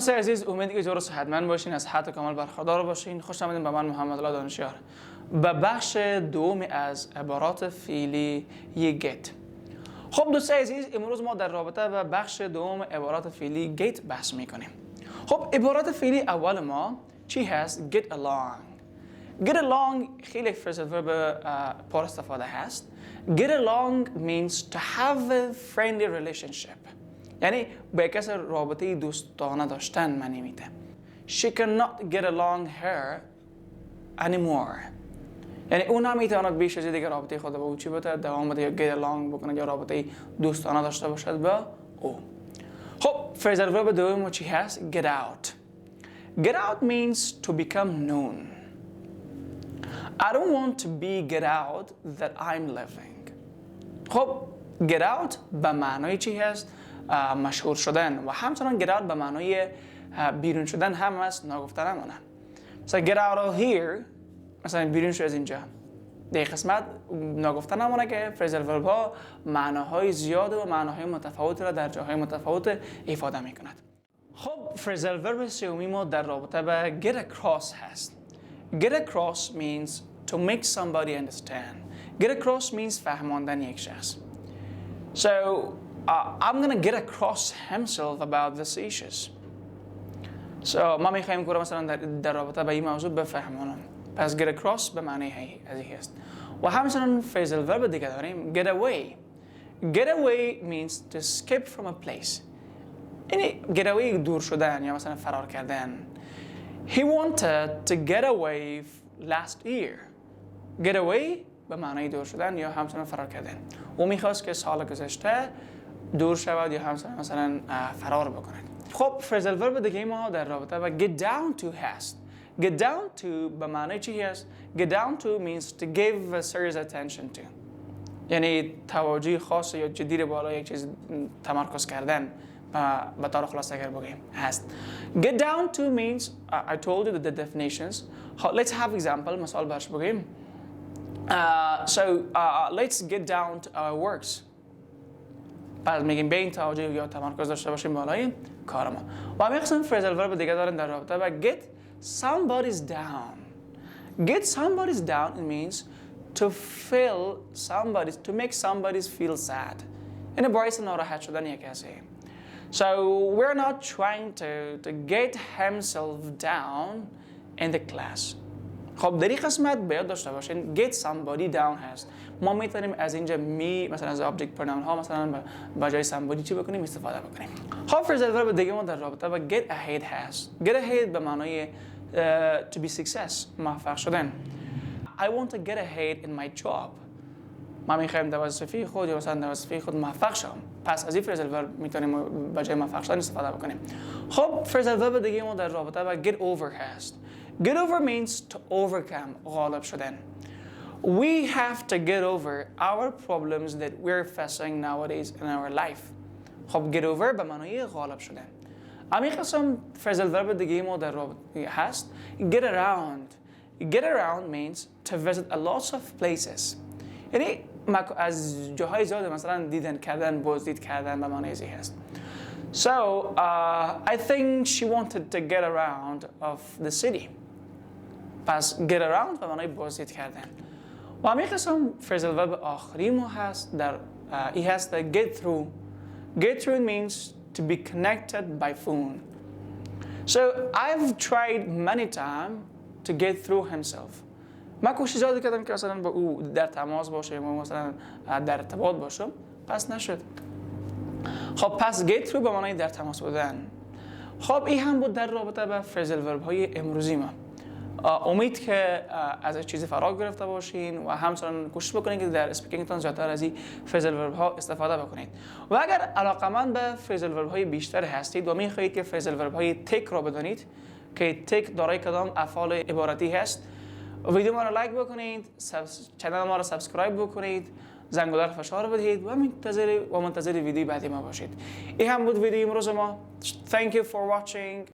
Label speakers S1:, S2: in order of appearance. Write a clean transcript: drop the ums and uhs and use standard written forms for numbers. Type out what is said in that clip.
S1: دوستان عزیز، امیدوارم که جور صحتمند باشین، از صحت کامل برخوردار باشین. خوش آمدید به من محمد الله دانشیار به بخش دوم از عبارات فعلی گت. خب دوستان عزیز، امروز ما در رابطه با بخش دوم عبارات فعلی گت بحث میکنیم. خب عبارات فعلی اول ما چی هست؟ get along. get along خیلی phrasal verb پر استفاده هست. get along means to have a friendly relationship. یعنی با کسی رابطه دوستانه داشتن معنی میده. She cannot get along her anymore. یعنی اون نمیتواند بیش از دیگه رابطه خود با او چی بده؟ دوام بده یا get along بکنه یا رابطه دوستانه داشته باشد با او. خب phrasal verb دوم چی هست؟ get out. Get out means to become known. I don't want to be get out that I'm living. خب get out به معنای چی هست؟ مشهور شدن و همچنان get out به معنای بیرون شدن هم هست، ناگفته نمانه. مثلا get out of here، مثلا بیرون شو از اینجا. در قسمت ناگفته نمانه که phrasal verb ها معناهای زیاد و معناهای متفاوت را در جاهای متفاوت افاده می کند. خب phrasal verb سومی ما در رابطه با get across هست. Get across means to make somebody understand. Get across means فهماندن یک شخص. So I'm gonna get across himself about this issues. So ما میخوایم که مثلا در رابطه با این موضوع بفهمونم. پس get across به معنی از این هست. و همچنان phrasal verb دیگه داریم get away. Get away means to escape from a place. یعنی get away دور شدن یا مثلا فرار کردن. He wanted to get away last year. Get away به معنی دور شدن یا همچنان فرار کردن. او میخواست که سال گذشته دور شود یا همچنان مثلا فرار بکند. خب phrasal verb دیگه ما در رابطه با get down to هست. Get down to به معنی چی هست؟ Get down to means to give a serious attention to. یعنی توجه خاص یا جدی بالا یک چیز تمرکز کردن به طور خلاصه اگر بگیم هست. Get down to means I told you the definitions. Let's have example. مثال برش بگیم. Let's get down to our works. پس میگیم به این توجه یا تمرکز داشته باشیم بالای کار ما. و همین قسم phrasal verb دیگه دارن در رابطه با get somebody's down. Get somebody's down it means to make somebody feel sad. یعنی باعث ناراحت شدن یک کسی. So we're not trying to get himself down in the class. خب در این قسمت باید داشته باشین get somebody down هست. ما میتونیم از اینجا مثلا از object pronoun ها مثلا با جای somebody چی بکنیم استفاده بکنیم. خب phrasal verb دیگه ما در رابطه با get ahead هست. Get ahead به معنای to be success، موفق شدن. I want to get ahead in my job. ما میخوایم در وظیفه خود یا مثلا در وظیفه خود موفق شم. پس از این phrasal verb میتونیم با جای موفق شدن استفاده بکنیم. خب phrasal verb دیگه ما در رابطه با get over هست. Get over means to overcome، غالب شدن. We have to get over our problems that we're facing nowadays in our life. خب get over به معنای غالب شدن. اما این قسم phrasal verb دیگه ما در رابطه هست get around. Get around means to visit a lot of places. یعنی از جاهای زیاد مثلا دیدن کردن، بازدید کردن به معنی ازی هست. So I think she wanted to get around of the city. پس get around به معنی بازدید کردن. و همین قسم phrasal verb آخری ما هست در ای هست get through. Get through means to be connected by phone. So I've tried many times to get through himself. من کوشش زیادی کردم که مثلا با او در تماس باشه یا مثلا در ارتباط باشم، پس نشد. خب پس get through به معنی در تماس بودن. خب این هم بود در رابطه با phrasal verb های امروزی ما. امید که از چیزی فرا گرفته باشین و همچنان کوشش بکنید که در اسپیکینگتون زیادتر از این phrasal verb ها استفاده بکنید. و اگر علاقمند به phrasal verb های بیشتر هستید و میخواهید که phrasal verb های تک را بدانید که تک دارای کدام افعال عبارتی هست، ویدیو ما را لایک بکنید، چنل ما را سابسکرایب بکنید، زنگوله را فشار بدهید و منتظر ویدیو بعدی ما باشید. این هم بود ویدیو امروز ما. Thank you for watching.